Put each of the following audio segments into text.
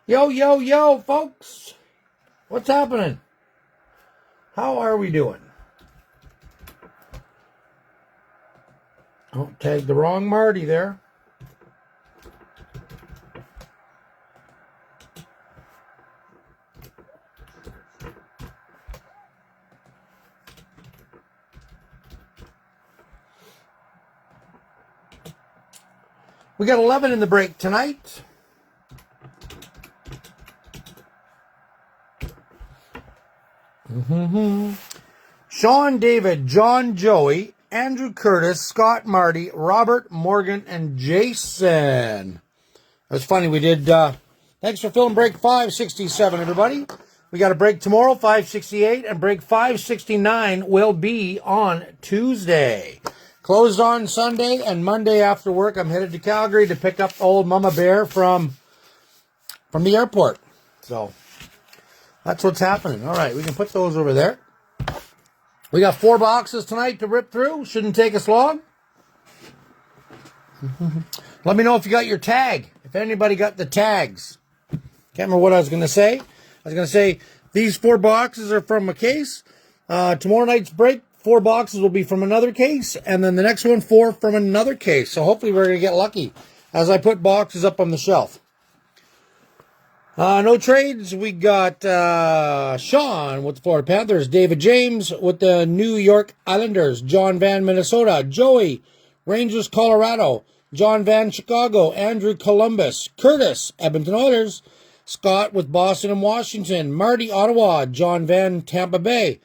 Yo, yo, yo, folks. What's happening? How are we doing? Oh, tagged the wrong Marty there. We got 11 in the break tonight. Sean, David, John, Joey, Andrew, Curtis, Scott, Marty, Robert, Morgan, and Jason. It was funny. We did, thanks for filling break 567, everybody. We got a break tomorrow, 568, and break 569 will be on Tuesday. Closed on Sunday and Monday after work. I'm headed to Calgary to pick up old Mama Bear from the airport. So that's what's happening. All right, we can put those over there. We got 4 boxes tonight to rip through. Shouldn't take us long. Let me know if you got your tag. If anybody got the tags. Can't remember what I was going to say. I was going to say these 4 boxes are from a case. Tomorrow night's break, 4 boxes will be from another case. And then the next one, 4 from another case. So hopefully we're going to get lucky as I put boxes up on the shelf. No trades. We got Sean with the Florida Panthers, David James with the New York Islanders, John Van, Minnesota, Joey, Rangers, Colorado, John Van, Chicago, Andrew, Columbus, Curtis, Edmonton Oilers, Scott with Boston and Washington, Marty, Ottawa, John Van, Tampa Bay,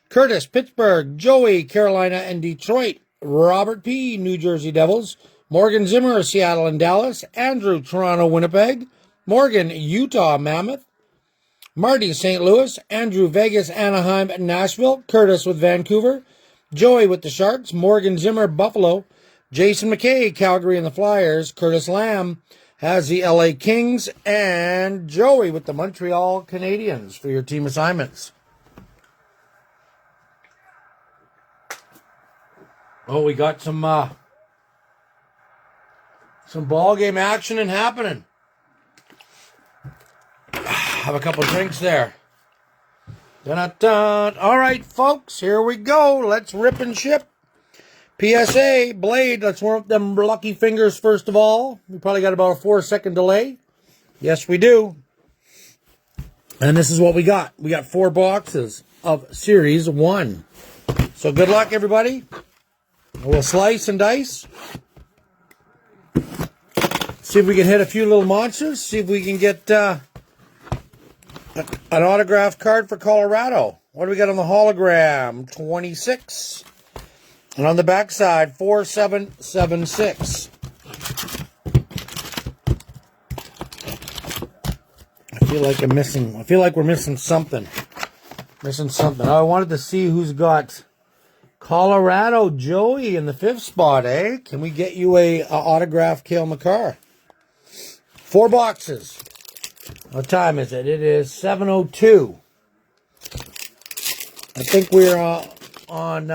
Curtis, Pittsburgh, Joey, Carolina and Detroit, Robert P., New Jersey Devils, Morgan Zimmer, Seattle and Dallas, Andrew, Toronto, Winnipeg, Morgan, Utah, Mammoth, Marty, St. Louis, Andrew, Vegas, Anaheim, Nashville, Curtis with Vancouver, Joey with the Sharks, Morgan Zimmer, Buffalo, Jason McKay, Calgary and the Flyers, Curtis Lamb has the LA Kings, and Joey with the Montreal Canadiens for your team assignments. Oh, we got some ball game action and happening. Have a couple drinks there. Dun-dun-dun. All right, folks, here we go. Let's rip and ship. PSA, Blade, let's warm up them lucky fingers first of all. We probably got about a 4-second delay. Yes, we do. And this is what we got. We got 4 boxes of Series 1. So good luck, everybody. We'll slice and dice. See if we can hit a few little monsters. See if we can get an autographed card for Colorado. What do we got on the hologram? 26. And on the back side, 4776. I feel like we're missing something. Oh, I wanted to see who's got Colorado Joey in the 5th spot, eh? Can we get you a autographed Cale Makar? 4 boxes. What time is it? It is 7:02. I think we're on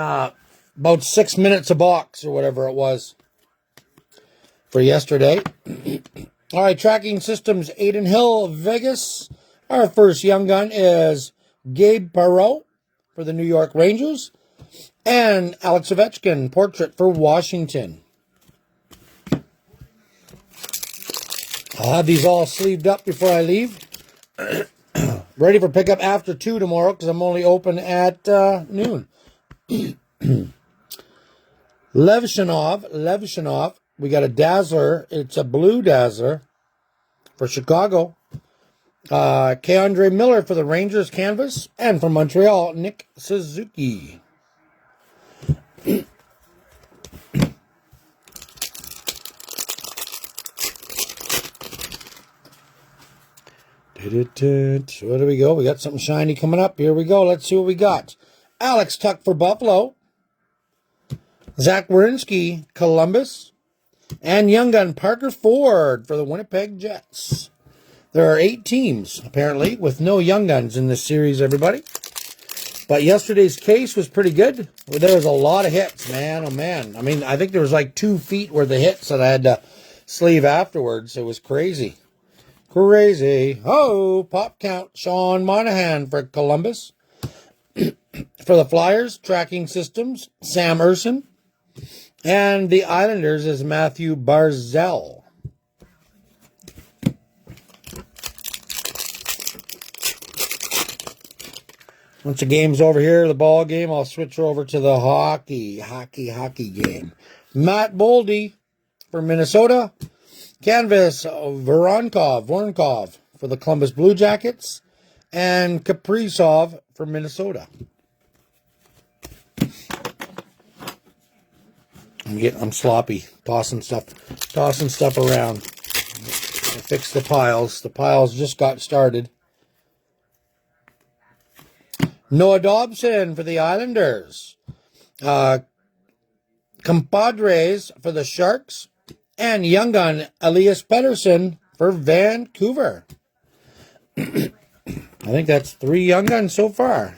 about 6 minutes a box or whatever it was for yesterday. All right, tracking systems, Aiden Hill, Vegas. Our first young gun is Gabe Perreault for the New York Rangers. And Alex Ovechkin, portrait for Washington. I'll have these all sleeved up before I leave. Ready for pickup after 2 tomorrow because I'm only open at noon. Levshinov. We got a Dazzler. It's a blue Dazzler for Chicago. Keandre Miller for the Rangers canvas. And from Montreal, Nick Suzuki. Where do we go? We got something shiny coming up. Here we go. Let's see what we got. Alex Tuck for Buffalo. Zach Werenski, Columbus. And Young Gun Parker Ford for the Winnipeg Jets. There are 8 teams, apparently, with no Young Guns in this series, everybody. But yesterday's case was pretty good. There was a lot of hits, man. Oh, man. I mean, I think there was like 2 feet worth of hits that I had to sleeve afterwards. It was crazy. Crazy. Oh, pop count. Sean Monahan for Columbus. For the Flyers, Tracking Systems, Sam Urson. And the Islanders is Matthew Barzell. Once the game's over here, the ball game, I'll switch over to the hockey game. Matt Boldy for Minnesota. Canvas, Voronkov for the Columbus Blue Jackets. And Kaprizov for Minnesota. I'm sloppy, tossing stuff around. I fixed the piles. The piles just got started. Noah Dobson for the Islanders. Compadres for the Sharks. And young gun Elias Pettersson for Vancouver. I think that's 3 young guns so far.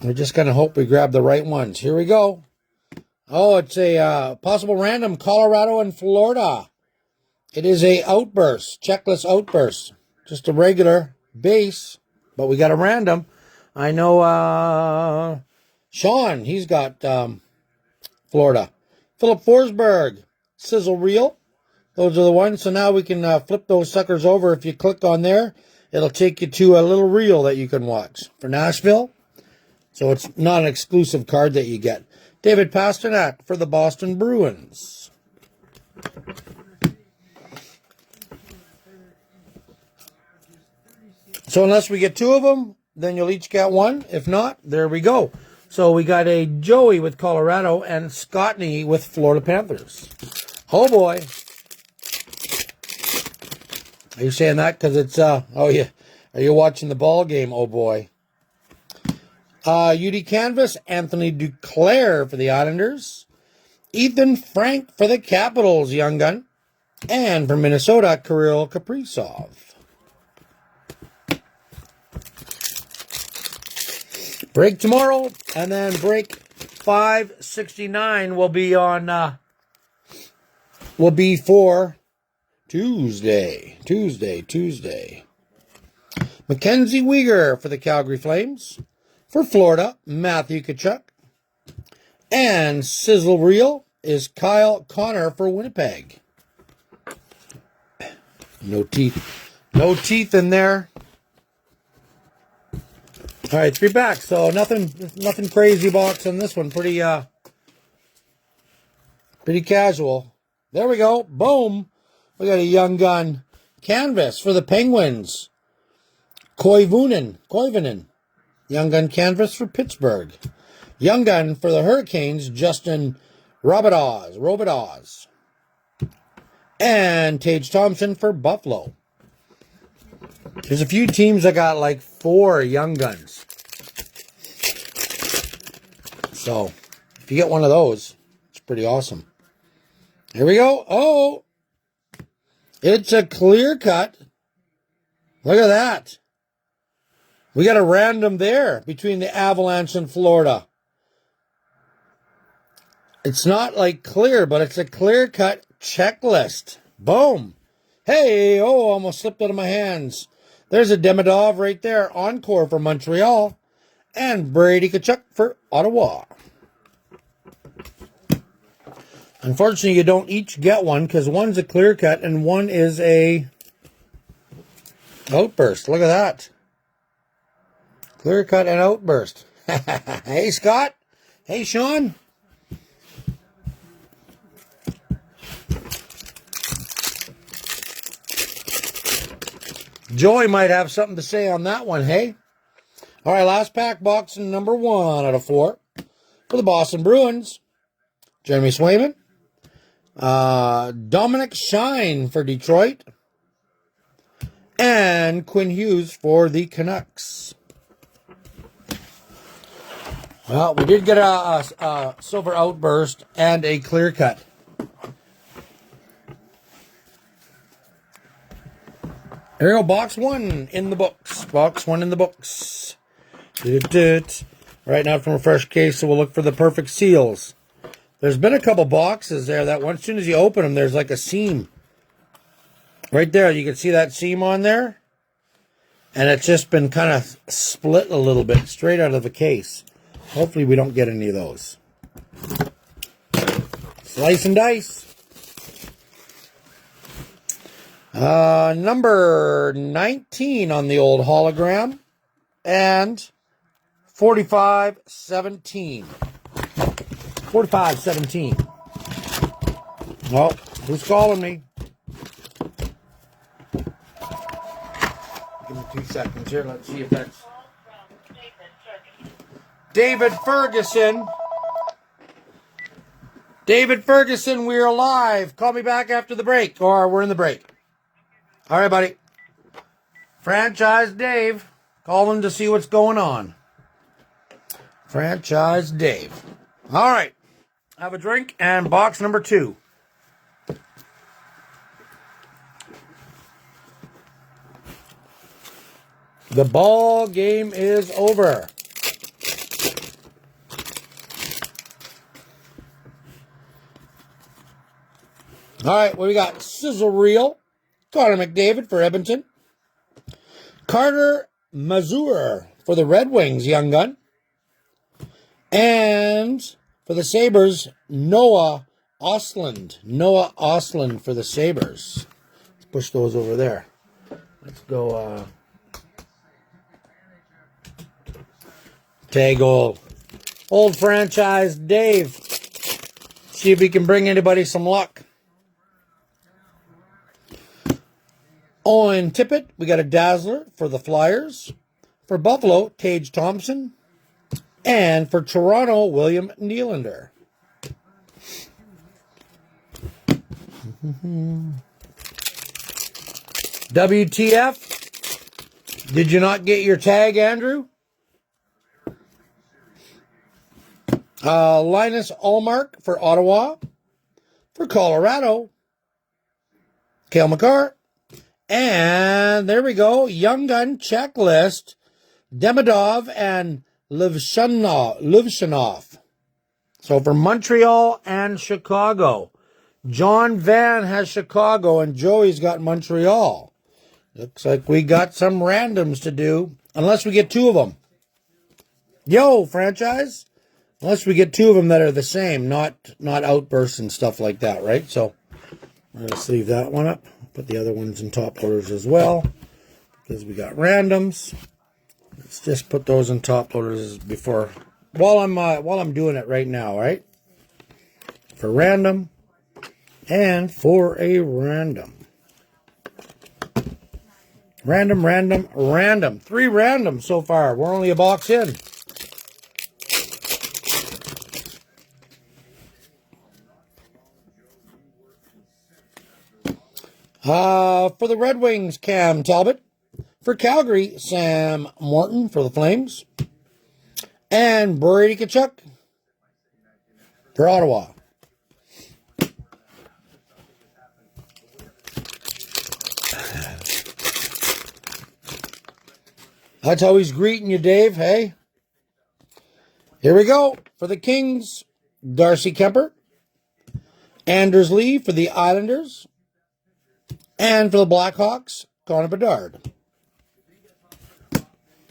We're just going to hope we grab the right ones. Here we go. Oh, it's a possible random Colorado and Florida. It is a outburst, checklist outburst. Just a regular base, but we got a random. I know Sean, he's got Florida. Philip Forsberg, Sizzle Reel. Those are the ones. So now we can flip those suckers over. If you click on there, it'll take you to a little reel that you can watch for Nashville. So it's not an exclusive card that you get. David Pastrnak for the Boston Bruins. So unless we get 2 of them, then you'll each get 1. If not, there we go. So we got a Joey with Colorado and Scottney with Florida Panthers. Oh boy. Are you saying that because it's, oh yeah, are you watching the ball game? Oh boy. UD Canvas, Anthony Duclair for the Islanders. Ethan Frank for the Capitals, young gun. And for Minnesota, Kirill Kaprizov. Break tomorrow, and then break 569 will be on, will be for Tuesday. Mackenzie Weegar for the Calgary Flames. For Florida, Matthew Tkachuk. And Sizzle Reel is Kyle Connor for Winnipeg. No teeth. No teeth in there. All right, 3 packs. So nothing crazy box on this one. Pretty casual. There we go. Boom. We got a young gun canvas for the Penguins. Koivunen. Young gun canvas for Pittsburgh. Young gun for the Hurricanes, Justin Robidas. And Tage Thompson for Buffalo. There's a few teams that got like 4 young guns. So, if you get one of those, it's pretty awesome. Here we go. Oh, it's a clear cut. Look at that. We got a random there between the Avalanche and Florida. It's not like clear, but it's a clear cut checklist. Boom. Hey, oh, almost slipped out of my hands. There's a Demidov right there. Encore for Montreal. And Brady Tkachuk for Ottawa. Unfortunately, you don't each get one because one's a clear cut and one is a outburst. Look at that. Clear cut and outburst. Hey, Scott. Hey, Sean. Joey might have something to say on that one, hey? All right, last pack, box number 1 out of 4 for the Boston Bruins. Jeremy Swayman. Dominic Shine for Detroit. And Quinn Hughes for the Canucks. Well, we did get a silver outburst and a clear cut. There you go, box 1 in the books. Box 1 in the books. Right now from a fresh case, so we'll look for the perfect seals. There's been a couple boxes there that as soon as you open them, there's like a seam. Right there, you can see that seam on there. And it's just been kind of split a little bit straight out of the case. Hopefully we don't get any of those. Slice and dice. Number 19 on the old hologram. And 45-17. 45-17. Oh, who's calling me? Give me 2 seconds here. Let's see if that's David Ferguson. David Ferguson, we're live. Call me back after the break, or we're in the break. All right, buddy. Franchise Dave. Calling to see what's going on. Franchise Dave. All right. Have a drink and box number 2. The ball game is over. All right, what we got? Sizzle Reel. Connor McDavid for Edmonton. Carter Mazur for the Red Wings, young gun. And for the Sabres, Noah Ostlund. Noah Ostlund for the Sabres. Let's push those over there. Let's go tag old franchise Dave. See if he can bring anybody some luck. Owen Tippett, we got a Dazzler for the Flyers. For Buffalo, Tage Thompson. And for Toronto, William Nylander. WTF? Did you not get your tag, Andrew? Linus Ullmark for Ottawa. For Colorado, Cale Makar. And there we go. Young Gun Checklist. Demidov and Livshanov. So for Montreal and Chicago. John Van has Chicago and Joey's got Montreal. Looks like we got some randoms to do. Unless we get 2 of them. Yo, franchise. Unless we get 2 of them that are the same. Not outbursts and stuff like that, right? So let's leave that one up. Put the other ones in top loaders as well. Because we got randoms. Let's just put those in top loaders before while I'm doing it right now, right? For random and for a random. Random. 3 randoms so far. We're only a box in. For the Red Wings, Cam Talbot. For Calgary, Sam Morton for the Flames. And Brady Tkachuk for Ottawa. That's how he's greeting you, Dave, hey? Here we go. For the Kings, Darcy Kemper. Anders Lee for the Islanders. And for the Blackhawks, Connor Bedard.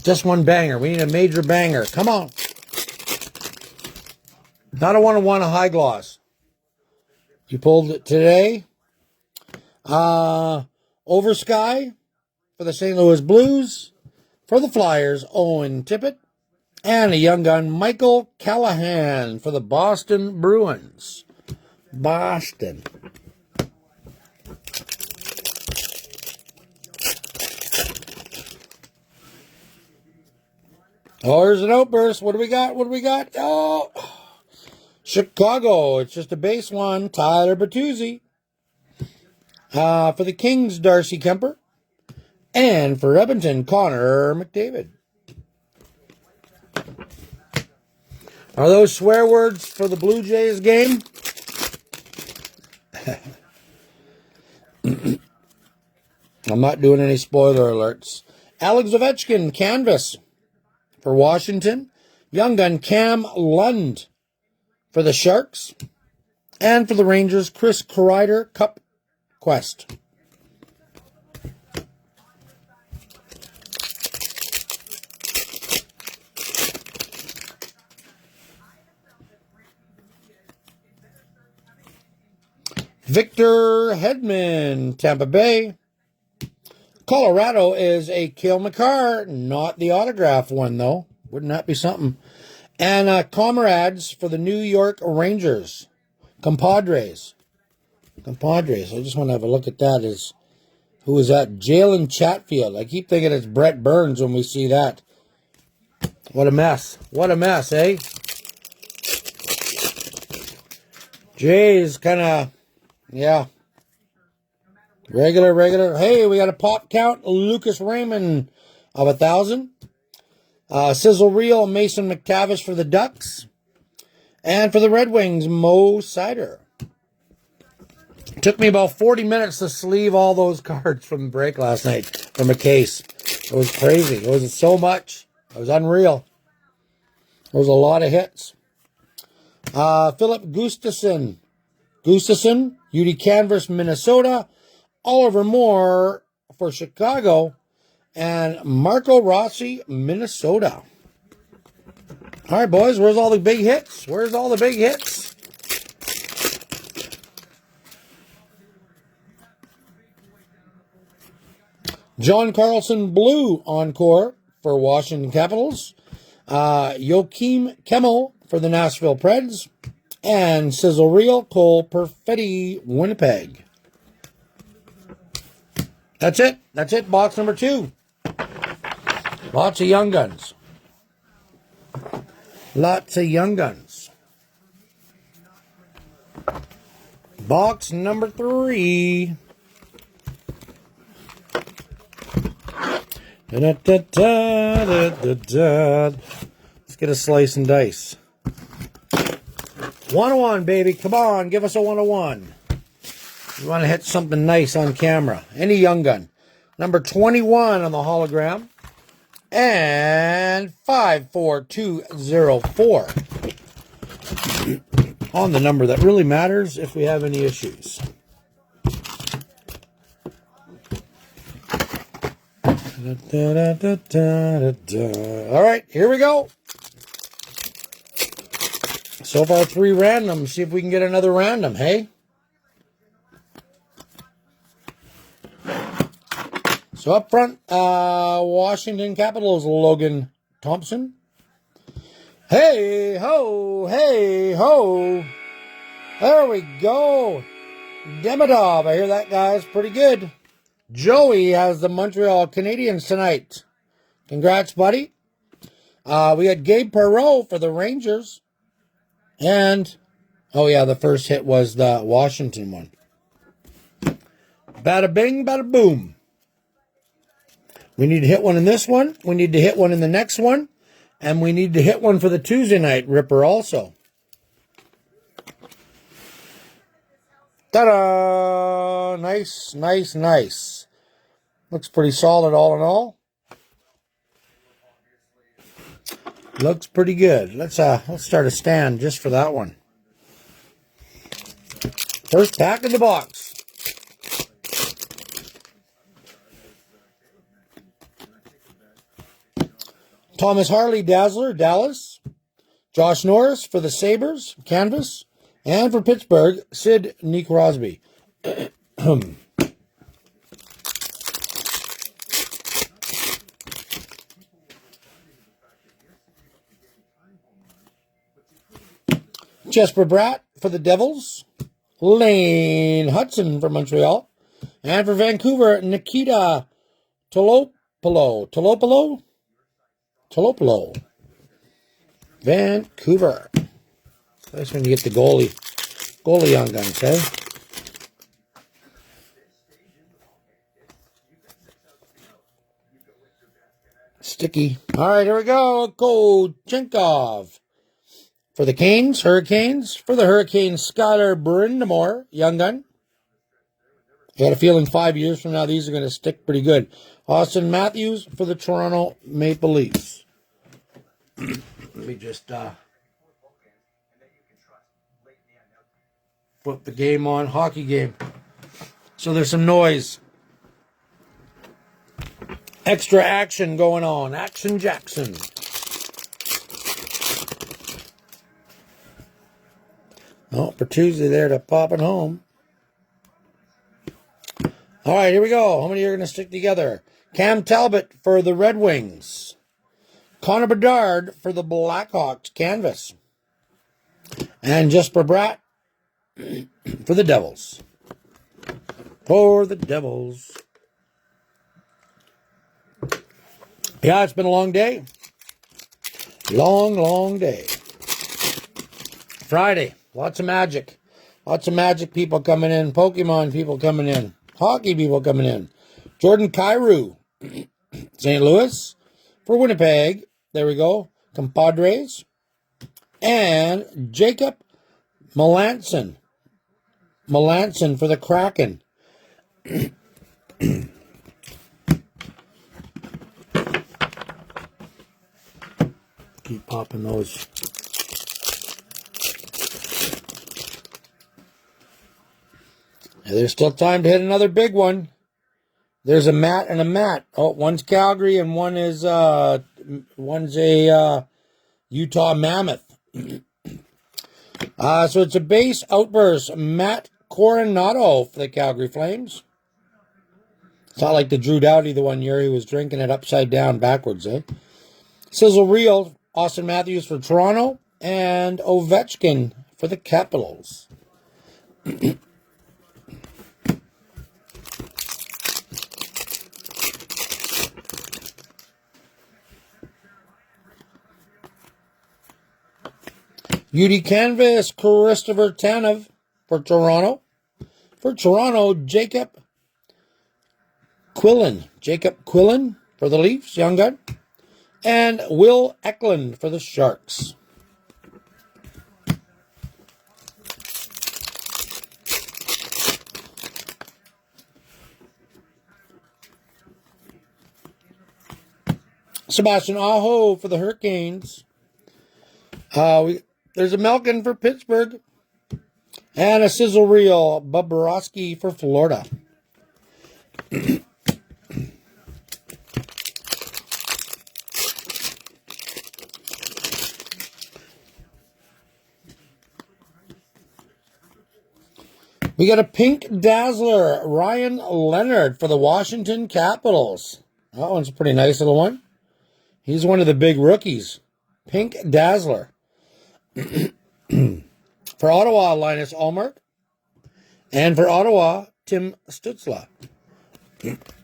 Just one banger. We need a major banger. Come on. Not a 1-on-1, a high gloss. You pulled it today. Over Sky for the St. Louis Blues. For the Flyers, Owen Tippett. And a young gun, Michael Callahan for the Boston Bruins. Boston. Oh, here's an outburst. What do we got? Oh, Chicago. It's just a base one. Tyler Bertuzzi. For the Kings, Darcy Kemper. And for Edmonton, Connor McDavid. Are those swear words for the Blue Jays game? I'm not doing any spoiler alerts. Alex Ovechkin, canvas for Washington. Young gun Cam Lund for the Sharks. And for the Rangers, Chris Kreider, Cup Quest. Victor Hedman, Tampa Bay. Colorado is a Cale Makar, not the autograph one, though. Wouldn't that be something? And Comrades for the New York Rangers. Compadres. I just want to have a look at that. Who is that? Jalen Chatfield. I keep thinking it's Brett Burns when we see that. What a mess. What a mess, eh? Jay's kind of, yeah. Regular. Hey, we got a pop count. Lucas Raymond of 1,000. Sizzle Reel, Mason McTavish for the Ducks. And for the Red Wings, Mo Sider. Took me about 40 minutes to sleeve all those cards from the break last night from a case. It was crazy. It was so much. It was unreal. There was a lot of hits. Philip Gustafson, UD Canvas, Minnesota. Oliver Moore for Chicago. And Marco Rossi, Minnesota. All right, boys, where's all the big hits? John Carlson Blue Encore for Washington Capitals. Joakim Kemmel for the Nashville Preds. And Sizzle Reel, Cole Perfetti, Winnipeg. That's it, box number 2. Lots of young guns. Box number 3. Let's get a slice and dice. 101, baby. Come on, give us a 101. You want to hit something nice on camera. Any young gun. Number 21 on the hologram. And 54204. On the number that really matters if we have any issues. All right, here we go. So far 3 random. See if we can get another random, hey? So up front, Washington Capitals, Logan Thompson. Hey ho, hey ho. There we go. Demidov, I hear that guy's pretty good. Joey has the Montreal Canadiens tonight. Congrats, buddy. We had Gabe Perreault for the Rangers. And, oh yeah, the first hit was the Washington one. Bada bing, bada boom. We need to hit one in this one. We need to hit one in the next one. And we need to hit one for the Tuesday night Ripper also. Ta-da! Nice. Looks pretty solid all in all. Looks pretty good. Let's start a stand just for that one. First pack in the box. Thomas Harley Dazzler, Dallas. Josh Norris for the Sabres, Canvas. And for Pittsburgh, Sidney Crosby. Jesper Bratt for the Devils. Lane Hudson for Montreal. And for Vancouver, Nikita Tolopolo. Vancouver. That's when you get the goalie on guns, eh? Sticky. All right, here we go. Kochenkov. For the Hurricanes. For the Hurricanes, Skylar Brindamore, young gun. I got a feeling 5 years from now, these are going to stick pretty good. Austin Matthews for the Toronto Maple Leafs. Let me just... put the game on, hockey game. So there's some noise. Extra action going on. Action Jackson. Oh, for Tuesday there to pop it home. All right, here we go. How many are going to stick together? Cam Talbot for the Red Wings. Connor Bedard for the Blackhawks canvas. And Jesper Bratt for the Devils. For the Devils. Yeah, it's been a long day. Long, long day. Friday. Lots of magic. Lots of magic people coming in. Pokemon people coming in. Hockey people coming in. Jordan Kyrou. St. Louis for Winnipeg. There we go. Compadres. And Jacob Melanson. Melanson for the Kraken. Keep popping those. And there's still time to hit another big one. There's a Matt and a Matt. Oh, one's Calgary and one's a Utah Mammoth. So it's a base outburst. Matt Coronado for the Calgary Flames. It's not like the Drew Doughty the one year he was drinking it upside down backwards, eh? Sizzle Reel, Austin Matthews for Toronto, and Ovechkin for the Capitals. UD Canvas, Christopher Tanev for Toronto. For Toronto, Jacob Quillen. Jacob Quillen for the Leafs, young gun. And Will Eklund for the Sharks. Sebastian Aho for the Hurricanes. There's a Malkin for Pittsburgh. And a Sizzle Reel, Bobrovsky for Florida. We got a Pink Dazzler, Ryan Leonard for the Washington Capitals. That one's a pretty nice little one. He's one of the big rookies. Pink Dazzler. For Ottawa, Linus Ullmark. And for Ottawa, Tim Stützle.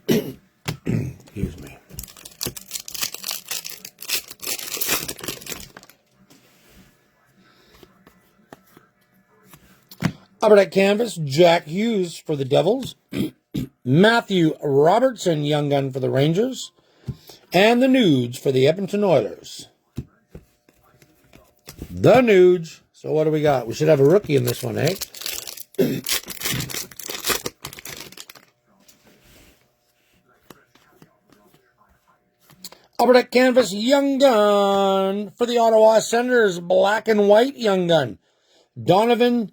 Excuse me. Upper Deck Canvas, Jack Hughes for the Devils. Matthew Robertson, young gun for the Rangers. And the Nudes for the Edmonton Oilers. The Nudes. So what do we got? We should have a rookie in this one, eh? Upper Deck Canvas, young gun for the Ottawa Senators. Black and white young gun. Donovan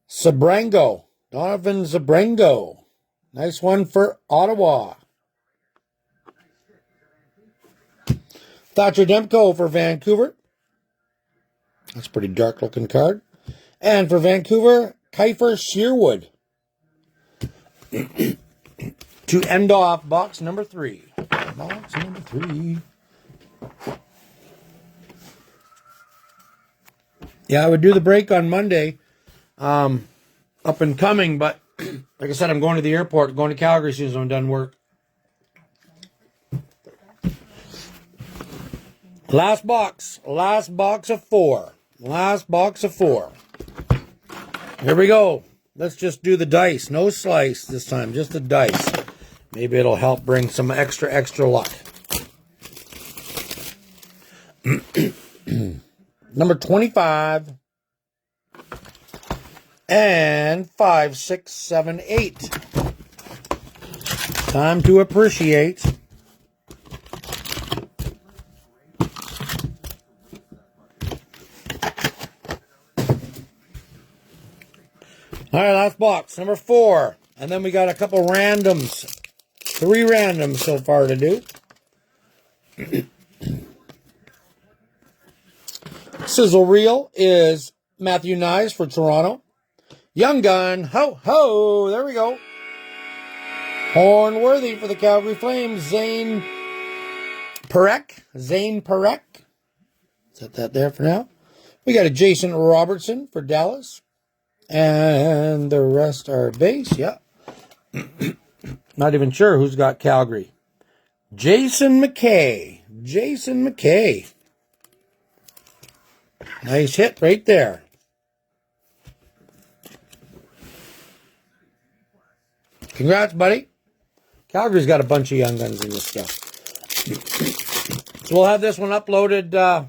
Sabrango. Donovan Zabrango. Nice one for Ottawa. Thatcher Demko for Vancouver. That's a pretty dark looking card. And for Vancouver, Kiefer Sherwood. To end off box number 3. Box number 3. Yeah, I would do the break on Monday. Up and coming, but like I said, I'm going to the airport, going to Calgary as soon as I'm done work. Last box of 4. Last box of 4. Here we go. Let's just do the dice. No slice this time, just the dice. Maybe it'll help bring some extra luck. Number 25. And 5, 6, 7, 8. Time to appreciate. All right, last box, number 4. And then we got a couple randoms. 3 randoms so far to do. Sizzle Reel is Matthew Nyes for Toronto. Young Gun, ho, ho, there we go. Hornworthy for the Calgary Flames, Zane Parekh. Set that there for now. We got a Jason Robertson for Dallas. And the rest are base, yeah. Not even sure who's got Calgary. Jason McKay. Nice hit right there. Congrats, buddy. Calgary's got a bunch of young guns in this stuff. So we'll have this one uploaded to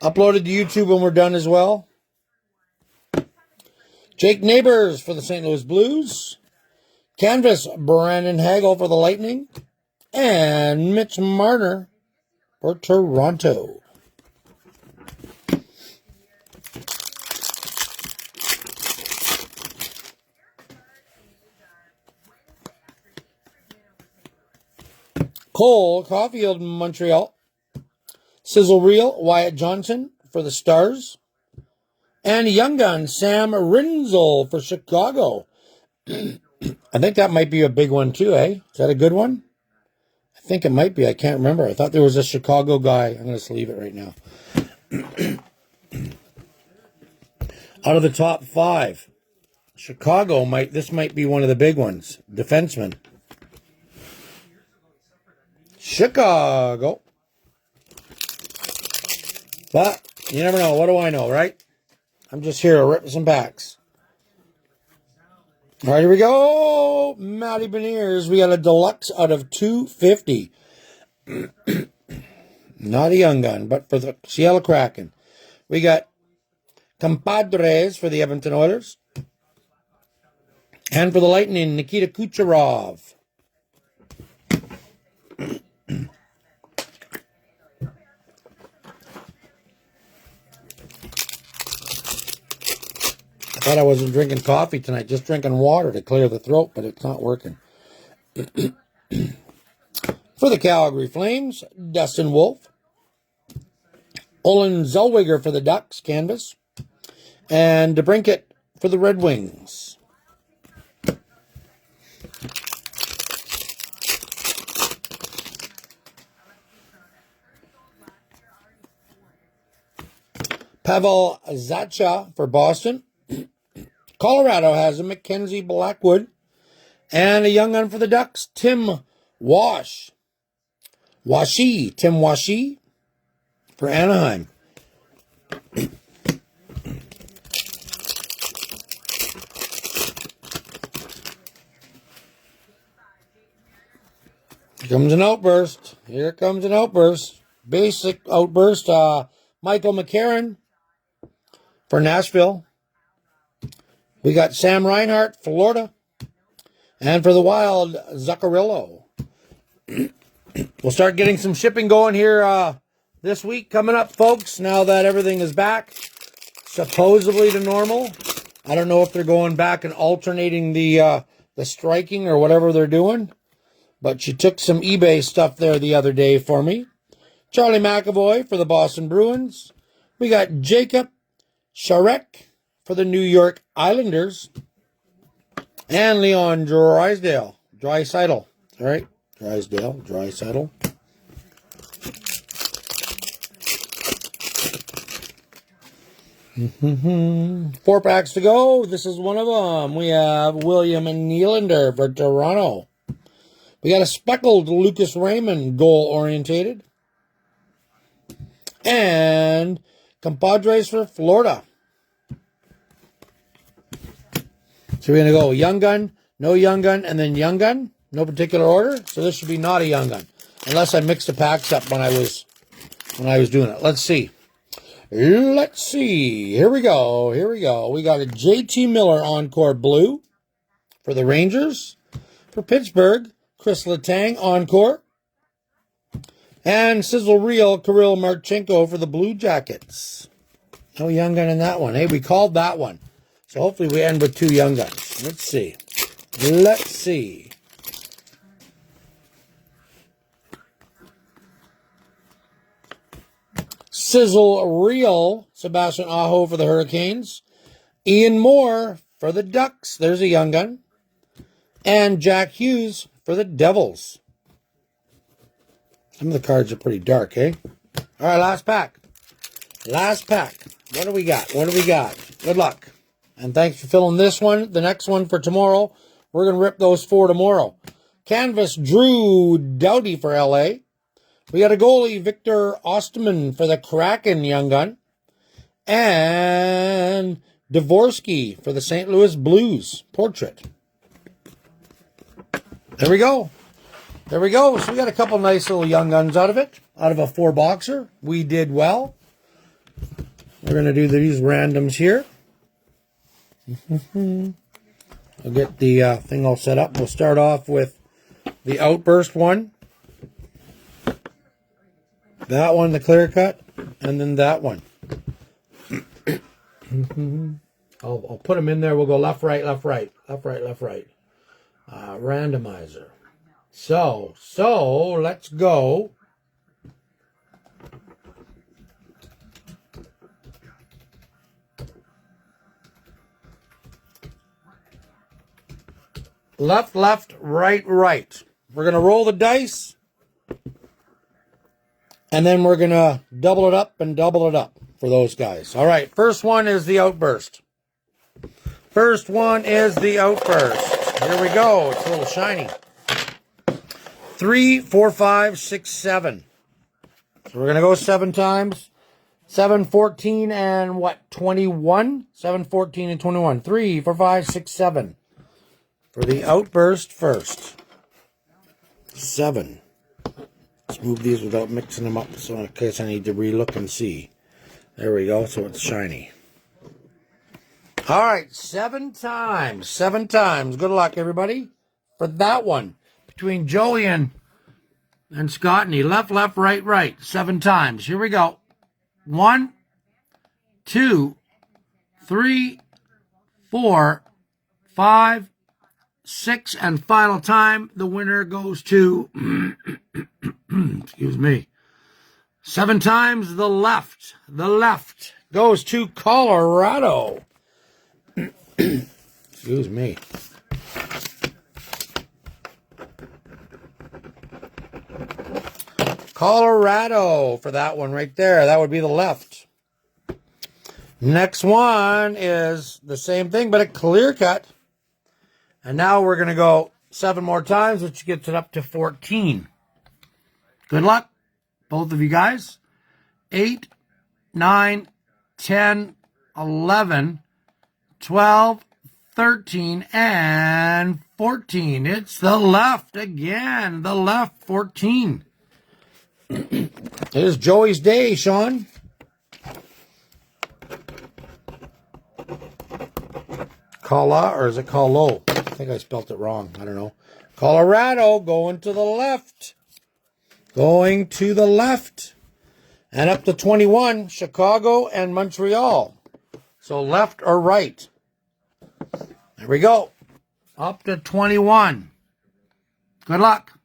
YouTube when we're done as well. Jake Neighbors for the St. Louis Blues. Canvas, Brandon Hagel for the Lightning. And Mitch Marner for Toronto. Cole Caulfield, Montreal. Sizzle Reel, Wyatt Johnson for the Stars. And Young Gun, Sam Rinzel for Chicago. I think that might be a big one too, eh? Is that a good one? I think it might be. I can't remember. I thought there was a Chicago guy. I'm going to leave it right now. Out of the top 5, Chicago this might be one of the big ones. Defenseman. Chicago. But you never know. What do I know, right? I'm just here to rip some packs. All right, here we go. Matty Beniers. We got a deluxe out of 250. Not a young gun, but for the Seattle Kraken. We got Compadres for the Edmonton Oilers. And for the Lightning, Nikita Kucherov. I thought I wasn't drinking coffee tonight, just drinking water to clear the throat, but it's not working. For the Calgary Flames, Dustin Wolf. Olin Zellweger for the Ducks, canvas. And DeBrincat for the Red Wings. Pavel Zacha for Boston. Colorado has a Mackenzie Blackwood. And a young gun for the Ducks, Tim Washi for Anaheim. Here comes an outburst. Basic outburst. Michael McCarron for Nashville. We got Sam Reinhart, Florida. And for the Wild, Zuccarello. We'll start getting some shipping going here this week coming up, folks, now that everything is back, supposedly to normal. I don't know if they're going back and alternating the striking or whatever they're doing. But she took some eBay stuff there the other day for me. Charlie McAvoy for the Boston Bruins. We got Jacob Sharek for the New York Islanders. And Leon Draisaitl. All right. Draisaitl. Four packs to go. This is one of them. We have William Nylander for Toronto. We got a speckled Lucas Raymond, goal-orientated. And Compadres for Florida. So we're going to go young gun, no young gun, and then young gun. No particular order. So this should be not a young gun. Unless I mixed the packs up when I was doing it. Let's see. Here we go. We got a JT Miller Encore Blue for the Rangers. For Pittsburgh, Chris Letang Encore. And Sizzle Reel Kirill Marchenko for the Blue Jackets. No young gun in that one. Hey, we called that one. So hopefully we end with 2 young guns. Let's see. Let's see. Sizzle Reel, Sebastian Aho for the Hurricanes. Ian Moore for the Ducks. There's a young gun. And Jack Hughes for the Devils. Some of the cards are pretty dark, eh? All right, last pack. Last pack. What do we got? What do we got? Good luck. And thanks for filling this one. The next one for tomorrow. We're going to rip those 4 tomorrow. Canvas Drew Doughty for LA. We got a goalie, Victor Osterman for the Kraken young gun. And Dvorsky for the St. Louis Blues portrait. There we go. There we go. So we got a couple nice little young guns out of it. Out of a 4-boxer. We did well. We're going to do these randoms here. I'll get the thing all set up. We'll start off with the Outburst one. That one, the clear cut. And then that one. I'll put them in there. We'll go left, right, left, right. Left, right, left, right. Randomizer. So let's go. Left, left, right, right. We're going to roll the dice. And then we're going to double it up and double it up for those guys. All right, first one is the Outburst. First one is the Outburst. Here we go. It's a little shiny. 3, 4, 5, 6, 7. So we're going to go 7 times. 7, 14, and what? 21? 7, 14, and 21. 3, 4, 5, 6, 7. For the Outburst first. 7. Let's move these without mixing them up, so in case I need to relook and see. There we go, so it's shiny. All right, 7 times. 7 times. Good luck, everybody, for that one. Between Joey and Scotney. Left, left, right, right. 7 times. Here we go. 1, 2, 3, 4, 5, 6, and final time. The winner goes to, excuse me, 7 times the left. The left goes to Colorado. Excuse me. Colorado for that one right there. That would be the left. Next one is the same thing, but a clear cut. And now we're going to go 7 more times, which gets it up to 14. Good luck, both of you guys. 8, 9, 10, 11, 12, 13, and 14. It's the left again. The left, 14. It is Joey's day, Sean. Cala, or is it Colo? I think I spelt it wrong. I don't know. Colorado going to the left. Going to the left. And up to 21, Chicago and Montreal. So left or right. There we go. Up to 21. Good luck.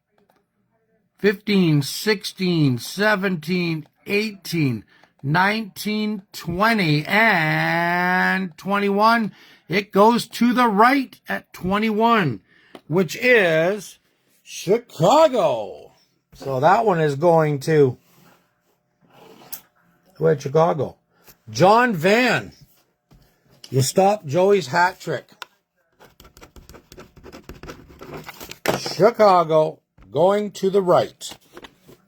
15, 16, 17, 18, 19, 20, and 21. It goes to the right at 21, which is Chicago. So that one is going to where's Chicago? John Van. You stopped Joey's hat trick. Chicago going to the right.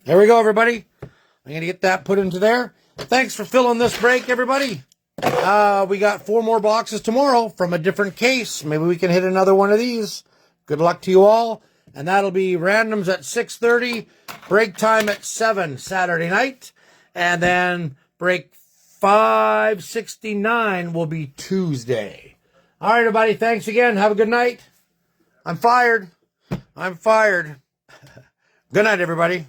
There we go, everybody. I'm going to get that put into there. Thanks for filling this break, everybody. We got 4 more boxes tomorrow from a different case. Maybe we can hit another one of these. Good luck to you all. And that'll be randoms at 6:30, break time at 7 Saturday night. And then break 569 will be Tuesday. All right, everybody. Thanks again. Have a good night. I'm fired. I'm fired. Good night, everybody.